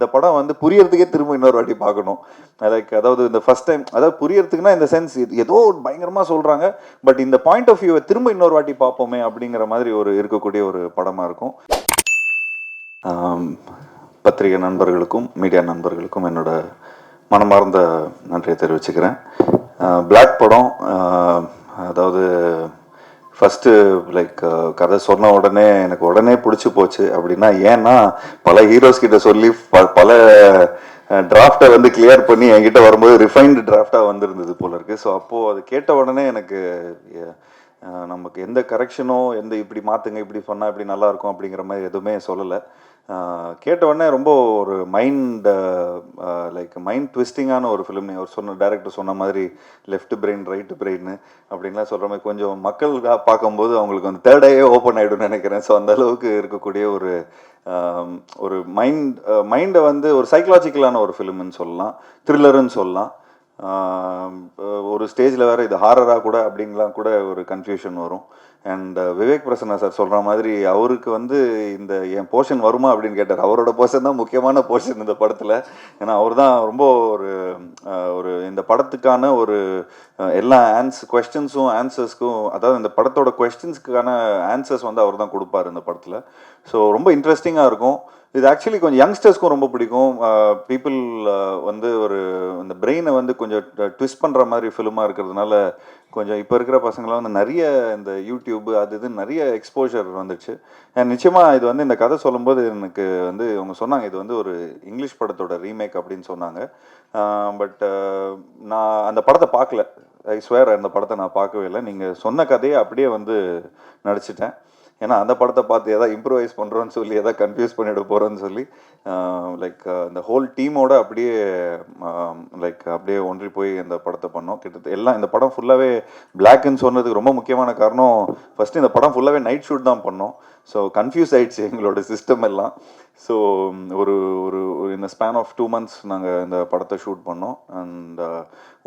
இந்த படம் வந்து புரியறதுக்கே திரும்ப இன்னொரு வாட்டி பார்க்கணும். அதாவது இந்த ஃபர்ஸ்ட் டைம் அதாவது புரியறதுக்குன்னா இந்த சென்ஸ் ஏதோ பயங்கரமாக சொல்கிறாங்க, பட் இந்த பாயிண்ட் ஆஃப் வியூவை திரும்ப இன்னொரு வாட்டி பார்ப்போமே அப்படிங்கிற மாதிரி ஒரு இருக்கக்கூடிய ஒரு படமாக இருக்கும். பத்திரிகை நண்பர்களுக்கும் மீடியா நண்பர்களுக்கும் என்னோட மனமார்ந்த நன்றியை தெரிவிச்சுக்கிறேன். பிளாக் படம் அதாவது ஃபஸ்ட்டு கதை சொன்ன உடனே எனக்கு உடனே பிடிச்சி போச்சு அப்படின்னா, ஏன்னா பல ஹீரோஸ் கிட்ட சொல்லி பல டிராஃப்டை வந்து கிளியர் பண்ணி என்கிட்ட வரும்போது ரிஃபைன்டு டிராஃப்டாக வந்திருந்தது போல இருக்குது. ஸோ அப்போது அது கேட்ட உடனே எனக்கு நமக்கு எந்த கரெக்ஷனோ எந்த இப்படி மாற்றுங்க இப்படி சொன்னால் இப்படி நல்லாயிருக்கும் அப்படிங்கிற மாதிரி எதுவுமே சொல்லலை. கேட்ட உடனே ரொம்ப ஒரு மைண்ட் ட்விஸ்டிங்கான ஒரு ஃபிலிம். அவர் டைரக்டர் சொன்ன மாதிரி லெஃப்ட் பிரெயின் ரைட்டு பிரெயின் அப்படின்லாம் சொல்கிற மாதிரி கொஞ்சம் மக்கள் பார்க்கும்போது அவங்களுக்கு வந்து தேர்ட் ஐயே ஓப்பன் ஆகிடும்னு நினைக்கிறேன். ஸோ அந்த அளவுக்கு இருக்கக்கூடிய ஒரு மைண்டை வந்து ஒரு சைக்கலாஜிக்கலான ஒரு ஃபிலிம்னு சொல்லலாம், த்ரில்லருன்னு சொல்லலாம். ஒரு ஸ்டேஜில் வேறு இது ஹாரராக கூட அப்படின்லாம் கூட ஒரு கன்ஃபியூஷன் வரும். அண்ட் விவேக் பிரசன்னா சார் சொல்கிற மாதிரி அவருக்கு வந்து இந்த என் போர்ஷன் வருமா அப்படின்னு கேட்டார். அவரோட போர்ஷன் தான் முக்கியமான போர்ஷன் இந்த படத்தில். ஏன்னா அவர் தான் ரொம்ப ஒரு இந்த படத்துக்கான ஒரு எல்லா கொஸ்டின்ஸும் ஆன்சர்ஸ்க்கும், அதாவது இந்த படத்தோட கொஸ்டின்ஸ்க்கான ஆன்சர்ஸ் வந்து அவர் தான் கொடுப்பார் இந்த படத்தில். ஸோ ரொம்ப இன்ட்ரெஸ்டிங்காக இருக்கும். இது ஆக்சுவலி கொஞ்சம் யங்ஸ்டர்ஸ்க்கும் ரொம்ப பிடிக்கும். பீப்புள் வந்து இந்த பிரெயினை வந்து கொஞ்சம் ட்விஸ்ட் பண்ணுற மாதிரி ஃபிலிமாக இருக்கிறதுனால கொஞ்சம் இப்போ இருக்கிற பசங்களாம் வந்து நிறைய இந்த யூடியூப் அது இது நிறைய எக்ஸ்போஷர் வந்துச்சு. நிச்சயமாக இது வந்து இந்த கதை சொல்லும்போது எனக்கு வந்து அவங்க சொன்னாங்க இது வந்து ஒரு இங்கிலீஷ் படத்தோட ரீமேக் அப்படின்னு சொன்னாங்க. பட் நான் அந்த படத்தை பார்க்கல. ஐ ஸ்வேர் அந்த படத்தை நான் பார்க்கவே இல்லை. நீங்கள் சொன்ன கதையை அப்படியே வந்து நடிச்சிட்டேன். ஏன்னா அந்த படத்தை பார்த்து எதாவது இம்ப்ரூவைஸ் பண்ணுறோன்னு சொல்லி எதாவது கன்ஃபியூஸ் பண்ணிவிட போகிறோன்னு சொல்லி இந்த ஹோல் டீமோட அப்படியே அப்படியே ஒன்றி போய் இந்த படத்தை பண்ணோம். கிட்டத்தட்ட எல்லாம் இந்த படம் ஃபுல்லாகவே பிளாக்னு சொன்னதுக்கு ரொம்ப முக்கியமான காரணம், ஃபஸ்ட்டு இந்த படம் ஃபுல்லாகவே நைட் ஷூட் தான் பண்ணோம். ஸோ கன்ஃபியூஸ் ஆகிடுச்சு எங்களோட சிஸ்டம் எல்லாம். ஸோ ஒரு ஒரு இந்த ஸ்பேன் ஆஃப் 2 months நாங்கள் இந்த படத்தை ஷூட் பண்ணோம். அண்ட்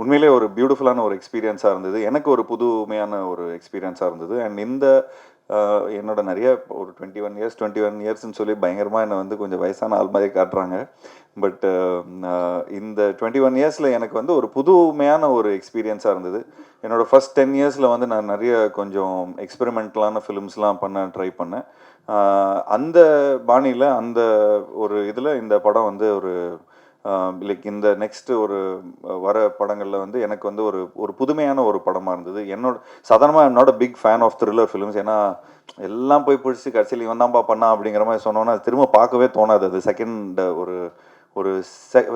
உண்மையிலே ஒரு பியூட்டிஃபுல்லான ஒரு எக்ஸ்பீரியன்ஸாக இருந்தது. எனக்கு ஒரு புதுமையான ஒரு எக்ஸ்பீரியன்ஸாக இருந்தது. அண்ட் என்னோட நிறைய ஒரு 21 இயர்ஸ்ன்னு சொல்லி பயங்கரமாக என்னை வந்து கொஞ்சம் வயசான ஆள் மாதிரி காட்டுறாங்க. பட் இந்த 21 இயர்ஸில் எனக்கு வந்து ஒரு புதுமையான ஒரு எக்ஸ்பீரியன்ஸாக இருந்தது. என்னோடய ஃபஸ்ட் 10 இயர்ஸில் வந்து நான் நிறைய கொஞ்சம் எக்ஸ்பெரிமெண்டலான ஃபிலிம்ஸ்லாம் ட்ரை பண்ணேன். அந்த பாணியில் அந்த ஒரு இதில் இந்த படம் வந்து ஒரு இந்த நெக்ஸ்ட் ஒரு வர படங்களில் வந்து எனக்கு வந்து ஒரு புதுமையான ஒரு படமாக இருந்தது. சாதாரணமாக என்னோட big fan of thriller films. ஏன்னா எல்லாம் போய் பிடிச்சி கடைசியில் இவன் தான்ப்பா பண்ணா அப்படிங்கிற மாதிரி சொன்னோன்னா திரும்ப பார்க்கவே தோணாது. அது செகண்ட் ஒரு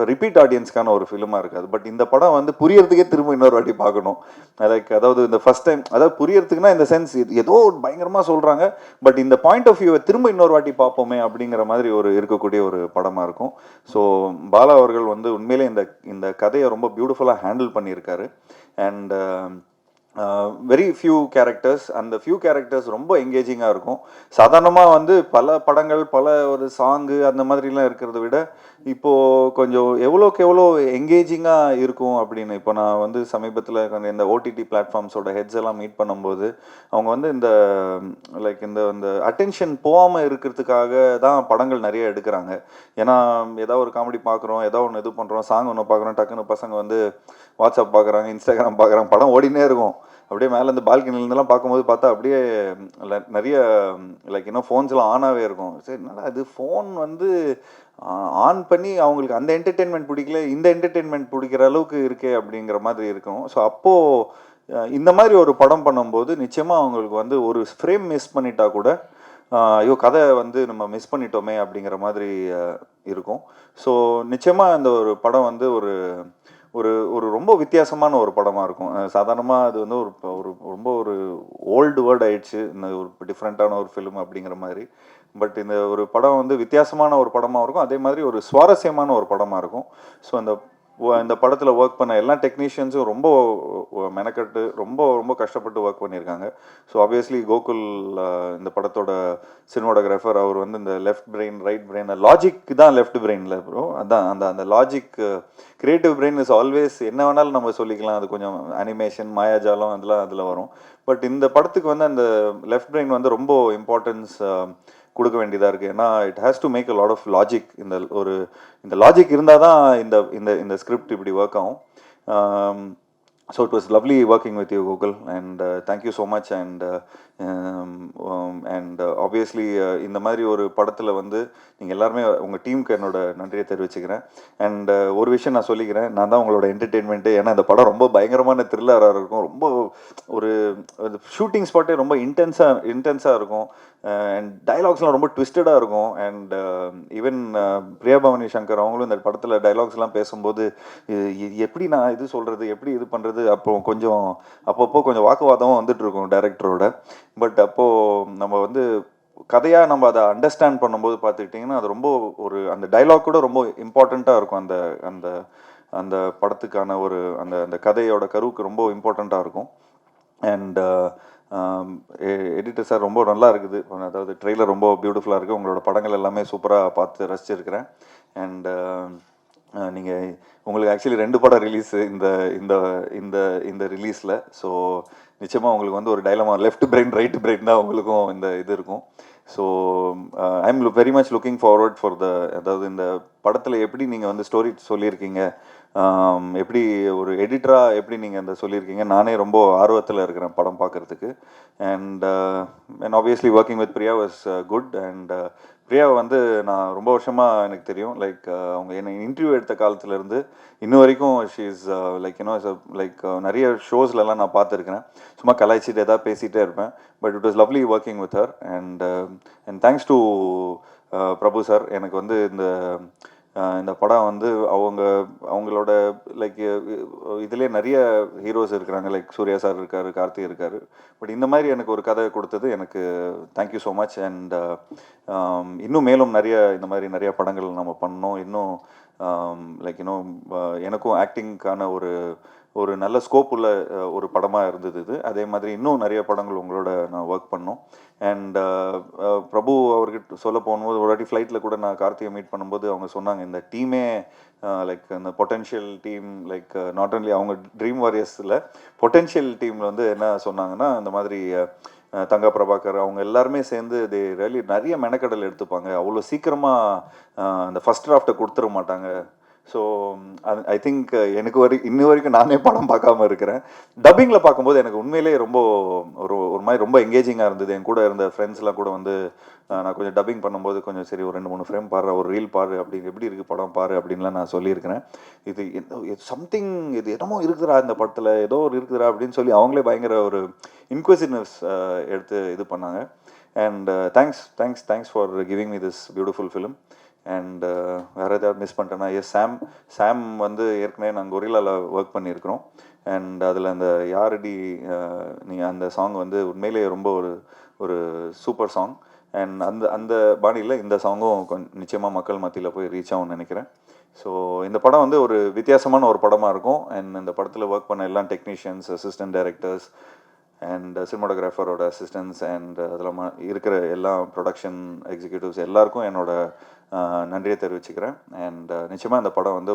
ரிப்பீட் ஆடியன்ஸ்க்கான ஒரு ஃபிலிமாக இருக்காது. பட் இந்த படம் வந்து புரியறதுக்கே திரும்ப இன்னொரு வாட்டி பார்க்கணும். அதாவது இந்த ஃபர்ஸ்ட் டைம் அதாவது புரியறதுக்குன்னா இந்த சென்ஸ் ஏதோ பயங்கரமாக சொல்கிறாங்க, பட் இந்த பாயிண்ட் ஆஃப் வியூவை திரும்ப இன்னொரு வாட்டி பார்ப்போமே அப்படிங்கிற மாதிரி ஒரு இருக்கக்கூடிய ஒரு படமாக இருக்கும். ஸோ பாலா அவர்கள் வந்து உண்மையிலே இந்த கதையை ரொம்ப பியூட்டிஃபுல்லாக ஹேண்டில் பண்ணியிருக்காரு. அண்ட் வெரி ஃபியூ கேரக்டர்ஸ், அந்த ஃபியூ கேரக்டர்ஸ் ரொம்ப எங்கேஜிங்காக இருக்கும். சாதாரணமாக வந்து பல படங்கள் ஒரு சாங்கு அந்த மாதிரிலாம் இருக்கிறத விட இப்போது கொஞ்சம் எவ்வளோக்கு எவ்வளோ எங்கேஜிங்காக இருக்கும் அப்படின்னு. இப்போ நான் வந்து சமீபத்தில் கொஞ்சம் இந்த ஓடிடி பிளாட்ஃபார்ம்ஸோட ஹெட்ஸ் எல்லாம் மீட் பண்ணும்போது அவங்க வந்து இந்த அட்டென்ஷன் போகாமல் இருக்கிறதுக்காக தான் படங்கள் நிறைய எடுக்கிறாங்க. ஏன்னா ஏதாவது ஒரு காமெடி பார்க்குறோம், ஏதாவது ஒன்று இது பண்ணுறோம், சாங் ஒன்று பார்க்குறோம், டக்குன்னு பசங்க வந்து வாட்ஸ்அப் பார்க்குறாங்க, இன்ஸ்டாகிராம் பார்க்குறாங்க, படம் ஓடினே இருக்கும். அப்படியே மேலே இந்த பால்கனிலேருந்துலாம் பார்க்கும்போது பார்த்தா அப்படியே நிறைய இன்னும் ஃபோன்ஸ்லாம் ஆனாகவே இருக்கும். சரி, என்னடா இது ஃபோன் வந்து ஆன் பண்ணி அவங்களுக்கு அந்த என்டர்டெயின்மெண்ட் பிடிக்கல, இந்த என்டர்டெயின்மெண்ட் பிடிக்கிற அளவுக்கு இருக்கே அப்படிங்கிற மாதிரி இருக்கும். ஸோ அப்போது இந்த மாதிரி ஒரு படம் பண்ணும்போது நிச்சயமாக அவங்களுக்கு வந்து ஒரு ஃப்ரேம் மிஸ் பண்ணிட்டா கூட ஐயோ கதை வந்து நம்ம மிஸ் பண்ணிட்டோமே அப்படிங்கிற மாதிரி இருக்கும். ஸோ நிச்சயமாக இந்த ஒரு படம் வந்து ஒரு ஒரு ரொம்ப வித்தியாசமான ஒரு படமாக இருக்கும். சாதாரணமாக அது வந்து ரொம்ப ஓல்டு வேர்ட் ஆயிடுச்சு இந்த ஒரு டிஃப்ரெண்ட்டான ஒரு ஃபிலிம் அப்படிங்கிற மாதிரி. பட் இந்த ஒரு படம் வந்து வித்தியாசமான ஒரு படமாக இருக்கும், அதே மாதிரி ஒரு சுவாரஸ்யமான ஒரு படமாக இருக்கும். ஸோ இந்த படத்தில் ஒர்க் பண்ண எல்லா டெக்னீஷியன்ஸும் ரொம்ப மெனக்கட்டு ரொம்ப கஷ்டப்பட்டு ஒர்க் பண்ணியிருக்காங்க. ஸோ ஆப்வியஸ்லி கோகுல் இந்த படத்தோட சினிமாட்டோகிராஃபர், அவர் வந்து இந்த left brain right brain logic தான் லெஃப்ட் பிரெயினில் ப்ரோ. அதான் அந்த logic creative brain is always என்ன வேணாலும் நம்ம சொல்லிக்கலாம். அது கொஞ்சம் அனிமேஷன் மாயாஜாலம் அதெல்லாம் அதில் வரும். பட் இந்த படத்துக்கு வந்து அந்த லெஃப்ட் பிரெயின் வந்து ரொம்ப இம்பார்ட்டன்ஸ் கொடுக்க வேண்டியதாக இருக்குது. ஏன்னா it has to make a lot of logic. இந்த லாஜிக் இருந்தால் தான் இந்த இந்த இந்த ஸ்கிரிப்ட் இப்படி ஒர்க் ஆகும். So it was lovely working with you, Google, and thank you so much. And obviously இந்த மாதிரி ஒரு படத்தில் வந்து நீங்கள் எல்லாருமே உங்கள் டீமுக்கு என்னோட நன்றியை தெரிவிச்சுக்கிறேன். அண்ட் ஒரு விஷயம் நான் சொல்லிக்கிறேன், நான் தான் உங்களோட என்டர்டெயின்மெண்ட்டு. ஏன்னா இந்த படம் ரொம்ப பயங்கரமான த்ரில்லராக இருக்கும். ரொம்ப ஒரு ஷூட்டிங் ஸ்பாட்டே ரொம்ப இன்டென்ஸாக இருக்கும். அண்ட் டைலாக்ஸ்லாம் ரொம்ப ட்விஸ்டடாக இருக்கும். அண்ட் ஈவன் பிரியா பவானி சங்கர் அவங்களும் இந்த படத்தில் டைலாக்ஸ்லாம் பேசும்போது எப்படி நான் இது சொல்கிறது, எப்படி இது பண்ணுறது, அப்பப்போ கொஞ்சம் வாக்குவாதமும் வந்துட்டு இருக்கும் டைரக்டரோட. பட் அப்போது நம்ம வந்து கதையாக நம்ம அதை அண்டர்ஸ்டாண்ட் பண்ணும்போது பார்த்துக்கிட்டிங்கன்னா அது ரொம்ப அந்த டைலாக் கூட ரொம்ப இம்பார்ட்டண்ட்டாக இருக்கும். அந்த அந்த அந்த படத்துக்கான அந்த அந்த கதையோட கருவுக்கு ரொம்ப இம்பார்ட்டண்ட்டாக இருக்கும். அண்ட் எடிட்டர் சார் ரொம்ப நல்லா இருக்குது. அதாவது ட்ரெய்லர் ரொம்ப பியூட்டிஃபுல்லாக இருக்குது. உங்களோட படங்கள் எல்லாமே சூப்பராக பார்த்து ரசிச்சிருக்கிறேன். அண்ட் நீங்கள் உங்களுக்கு ஆக்சுவலி 2 படம் ரிலீஸு இந்த இந்த இந்த இந்த ரிலீஸில். ஸோ நிச்சயமாக உங்களுக்கு வந்து ஒரு dilemma, left brain right brain தான் உங்களுக்கும் இந்த இது இருக்கும். So I am very much looking forward for அதாவது இந்த படத்தில் எப்படி நீங்கள் வந்து ஸ்டோரி சொல்லியிருக்கீங்க, எப்படி ஒரு எடிட்டராக எப்படி நீங்கள் அந்த சொல்லியிருக்கீங்க, நானே ரொம்ப ஆர்வத்தில் இருக்கிறேன் படம் பார்க்குறதுக்கு. And obviously working with Priya was good. And பிரியாவை வந்து நான் ரொம்ப வருஷமாக எனக்கு தெரியும். லைக் அவங்க என்னை இன்டர்வியூ எடுத்த காலத்துலேருந்து இன்னும் வரைக்கும் ஷீ இஸ் லைக் லைக் நிறைய ஷோஸ்லலாம் நான் பார்த்துருக்கிறேன். சும்மா கலாய்ச்சிட்டு எதாவது பேசிகிட்டே இருப்பேன். But it was lovely working with her. And thanks to Prabhu sir. எனக்கு வந்து இந்த படம் வந்து அவங்களோட லைக் இதுலேயே நிறைய ஹீரோஸ் இருக்கிறாங்க. லைக் சூர்யா சார் இருக்கார், கார்த்திக் இருக்கார். பட் இந்த மாதிரி எனக்கு ஒரு கதை கொடுத்தது எனக்கு தேங்க்யூ ஸோ மச். அண்ட் இன்னும் மேலும் இந்த மாதிரி நிறைய படங்கள் நம்ம பண்ணோம். இன்னும் லைக் எனக்கும் ஆக்டிங்க்கான ஒரு நல்ல ஸ்கோப் உள்ள ஒரு படமாக இருந்தது இது. அதே மாதிரி இன்னும் நிறைய படங்கள் உங்களோட நான் ஒர்க் பண்ணோம். அண்ட் பிரபு அவர்கிட்ட சொல்ல போகும்போது ஒரு வாட்டி ஃப்ளைட்டில் கூட நான் கார்த்திகை மீட் பண்ணும்போது அவங்க சொன்னாங்க, இந்த டீமே லைக் இந்த potential team, like not only அவங்க ட்ரீம் வாரியர்ஸில் பொட்டென்ஷியல் டீமில் வந்து என்ன சொன்னாங்கன்னா, இந்த மாதிரி தங்கா பிரபாகர் அவங்க எல்லாருமே சேர்ந்து நிறைய மெனக்கடல் எடுத்துப்பாங்க. அவ்வளோ சீக்கிரமாக அந்த ஃபஸ்ட் டிராஃப்டை கொடுத்துட மாட்டாங்க. ஸோ ஐ திங்க் இன்ன வரைக்கும் நானே படம் பார்க்காம இருக்கிறேன். டப்பிங்கில் பார்க்கும்போது எனக்கு உண்மையிலே ரொம்ப ஒரு மாதிரி ரொம்ப எங்கேஜிங்காக இருந்தது. என் கூட இருந்த ஃப்ரெண்ட்ஸ்லாம் கூட வந்து நான் கொஞ்சம் டப்பிங் பண்ணும்போது கொஞ்சம் சரி ஒரு 2-3 ஃப்ரேம் பாரு, ஒரு ரீல் பாரு, அப்படி எப்படி இருக்குது படம் பாரு அப்படின்லாம் நான் சொல்லியிருக்கிறேன். இது சம்திங் இது என்னமோ இருக்குதுரா இந்த படத்தில், ஏதோ ஒரு இருக்குதுரா அப்படின்னு சொல்லி அவங்களே பயங்கர ஒரு இன்க்வசிவ்னஸ் எடுத்து இது பண்ணாங்க. And thanks for giving me this beautiful film. And வேறு ஏதாவது மிஸ் பண்ணிட்டேன்னா, சாம் வந்து ஏற்கனவே நாங்கள் கொரில்லாவில் ஒர்க் பண்ணியிருக்கிறோம். அண்ட் அதில் அந்த யாரடி நீங்கள் அந்த சாங் வந்து உண்மையிலே ரொம்ப ஒரு சூப்பர் சாங். அண்ட் அந்த பாணியில் இந்த சாங்கும் நிச்சயமாக மக்கள் மத்தியில் போய் ரீச் ஆகும்னு நினைக்கிறேன். ஸோ இந்த படம் வந்து ஒரு வித்தியாசமான ஒரு படமாக இருக்கும். அண்ட் இந்த படத்தில் ஒர்க் பண்ண எல்லா டெக்னீஷியன்ஸ், அசிஸ்டன்ட் டைரக்டர்ஸ் அண்ட் சினிமாட்டோகிராஃபரோட அசிஸ்டன்ஸ் அண்ட் அதில் இருக்கிற எல்லா ப்ரொடக்ஷன் எக்ஸிக்யூட்டிவ்ஸ் எல்லாருக்கும் என்னோட நன்றியை தெரிவிச்சுக்கிறேன். அண்ட் நிச்சயமாக இந்த படம் வந்து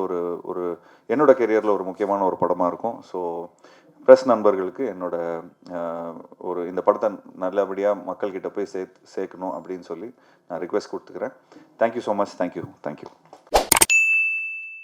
ஒரு என்னோட கெரியரில் ஒரு முக்கியமான ஒரு படமாக இருக்கும். ஸோ ப்ரெஸ் நண்பர்களுக்கு என்னோட இந்த படத்தை நல்லபடியாக மக்கள்கிட்ட போய் சேர்க்கணும் அப்படின்னு சொல்லி நான் ரிக்வெஸ்ட் கொடுத்துக்கிறேன். Thank you so much. தேங்க்யூ.